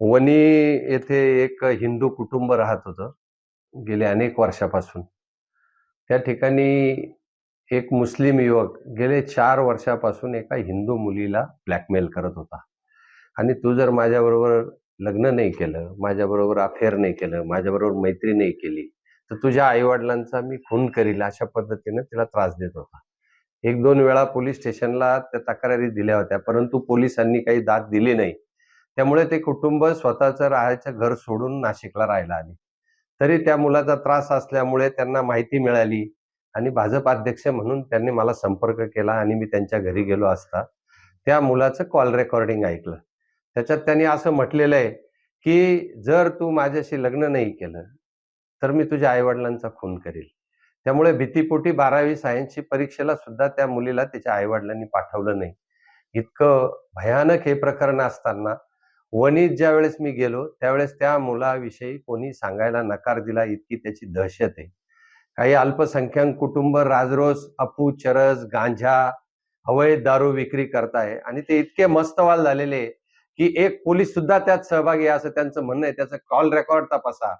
वणी येथे एक हिंदू कुटुंब राहत होतं गेल्या अनेक वर्षापासून. त्या ठिकाणी एक मुस्लिम युवक गेले 4 वर्षापासून एका हिंदू मुलीला ब्लॅकमेल करत होता आणि तू जर माझ्याबरोबर लग्न नाही केलं, माझ्याबरोबर अफेअर नाही केलं, माझ्याबरोबर मैत्री नाही केली, तर तुझ्या आई-वडिलांचा मी खून करील, अशा पद्धतीने तिला त्रास देत होता. 1-2 वेळा पोलीस स्टेशनला त्या तक्रारी दिल्या होत्या, परंतु पोलिसांनी काही दाद दिली नाही. त्यामुळे ते कुटुंब स्वतःचं राहायचं घर सोडून नाशिकला राहायला आले. तरी त्या मुलाचा त्रास असल्यामुळे त्यांना माहिती मिळाली आणि भाजप अध्यक्ष म्हणून त्यांनी मला संपर्क केला आणि मी त्यांच्या घरी गेलो असता त्या मुलाचं कॉल रेकॉर्डिंग ऐकलं. त्याच्यात त्यांनी असं म्हटलेलं आहे, की "जर तू माझ्याशी लग्न नाही केलं, तर मी तुझ्या आई-वडिलांचा खून करील." त्यामुळे भीतीपोटी 12वी सायन्सची परीक्षेला सुद्धा त्या मुलीला तिच्या आई-वडिलांनी पाठवलं नाही. इतकं भयानक हे प्रकरण असताना वणीत ज्यावेळेस मी गेलो, त्यावेळेस त्या मुलाविषयी कोणी सांगायला नकार दिला, इतकी त्याची दहशत आहे. काही अल्पसंख्याक कुटुंब राजरोस अफू, चरस, गांजा, अवैध दारू विक्री करताय आणि ते इतके मस्तवाल झालेले आहे, की एक पोलीस सुद्धा त्यात सहभागी आहे असं त्यांचं म्हणणं आहे. त्याचा कॉल रेकॉर्ड तपासा,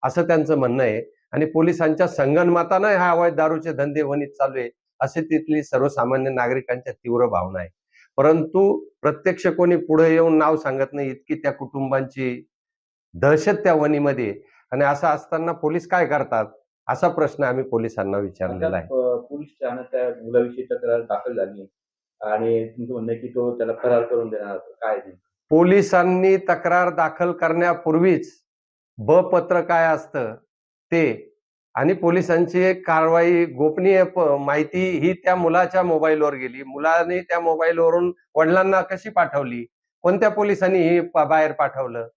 असं त्यांचं म्हणणं आहे आणि पोलिसांच्या संगनमतानं हा अवैध दारूचे धंदे वणीत चालू आहे, अशी तिथली सर्वसामान्य नागरिकांच्या तीव्र भावना आहे. परंतु प्रत्यक्ष कोणी पुढे येऊन नाव सांगत नाही, इतकी त्या कुटुंबांची दहशत त्या वणीमध्ये आहे. आणि असं असताना पोलीस काय करतात? असा प्रश्न आम्ही पोलिसांना विचारलेला आहे. पोलीस ठाण्यात त्या मुलाविषयी तक्रार दाखल झाली आणि तुमचं म्हणणं आहे की तो त्याला फरार करून देणार होता. काय आहे नेमकं? पोलिसांनी तक्रार दाखल करण्यापूर्वीच पत्र काय असतं ते आणि पोलिसांची एक कारवाई गोपनीय माहिती ही त्या मुलाच्या मोबाईलवर गेली. मुलाने त्या मोबाईलवरून वडिलांना कशी पाठवली? कोणत्या पोलिसांनी हे बाहेर पाठवलं?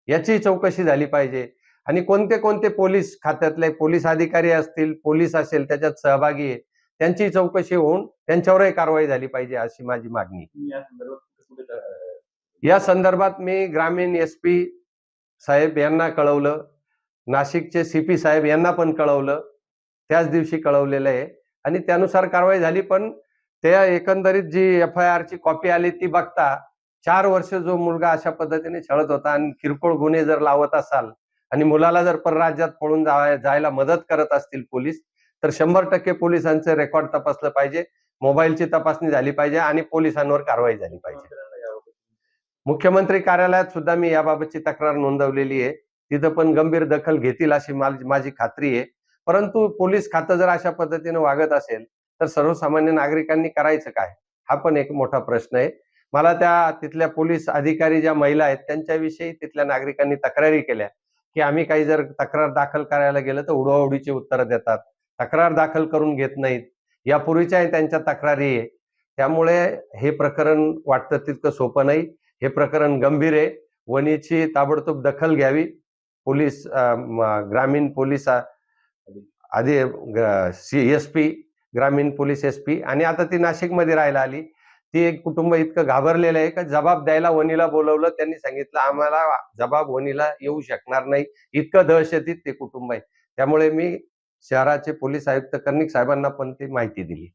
याची चौकशी झाली पाहिजे आणि कोणते-कोणते पोलीस खात्यातले पोलीस अधिकारी असतील, पोलीस असेल त्याच्यात सहभागी आहे, त्यांची चौकशी होऊन त्यांच्यावरही कारवाई झाली पाहिजे, अशी माझी मागणी. तुम्ही या संदर्भात कुठे-कुठे या संदर्भात मी ग्रामीण एस-पी साहेब यांना कळवलं, नाशिकचे सी-पी साहेब यांना पण कळवलं. त्याच दिवशी कळवलेलं आहे आणि त्यानुसार कारवाई झाली. पण त्या एकंदरीत जी एफ-आय-आरची कॉपी आली ती बघता 4 वर्ष जो मुलगा अशा पद्धतीने छळत होता आणि किरकोळ गुन्हे जर लावत असाल आणि मुलाला जर परराज्यात पळून जायला मदत करत असतील पोलीस, तर 100% पोलिसांचं रेकॉर्ड तपासलं पाहिजे, मोबाईलची तपासणी झाली पाहिजे आणि पोलिसांवर कारवाई झाली पाहिजे. मुख्यमंत्री कार्यालयात सुद्धा मी याबाबतची तक्रार नोंदवलेली आहे. तिथं पण गंभीर दखल घेतील अशी माझी खात्री आहे. परंतु पोलीस खातं जर अशा पद्धतीने वागत असेल, तर सर्वसामान्य नागरिकांनी करायचं काय? हा पण एक मोठा प्रश्न आहे. मला त्या तिथल्या पोलीस अधिकारी ज्या महिला आहेत, त्यांच्याविषयी तिथल्या नागरिकांनी तक्रारी केल्या, की आम्ही काही जर तक्रार दाखल करायला गेलं तर उडवाउडीची उत्तरं देतात. तक्रार दाखल करून घेत नाहीत. यापूर्वीच्याही त्यांच्या तक्रारी आहे. त्यामुळे हे प्रकरण वाटतं तितकं सोपं नाही. हे प्रकरण गंभीर आहे. वणीची ताबडतोब दखल घ्यावी. पोलीस ग्रामीण पोलीस आधी एस-पी, ग्रामीण पोलीस एस-पी आणि आता ती नाशिकमध्ये राहायला आली. ती एक कुटुंब इतकं घाबरलेलं आहे का जबाब द्यायला वणीला बोलावलं. त्यांनी सांगितलं, "आम्हाला जबाब वणीला येऊ शकणार नाही." इतकं दहशतीत ते कुटुंब आहे. त्यामुळे मी शहराचे पोलीस आयुक्त कर्णिक साहेबांना पण ती माहिती दिली.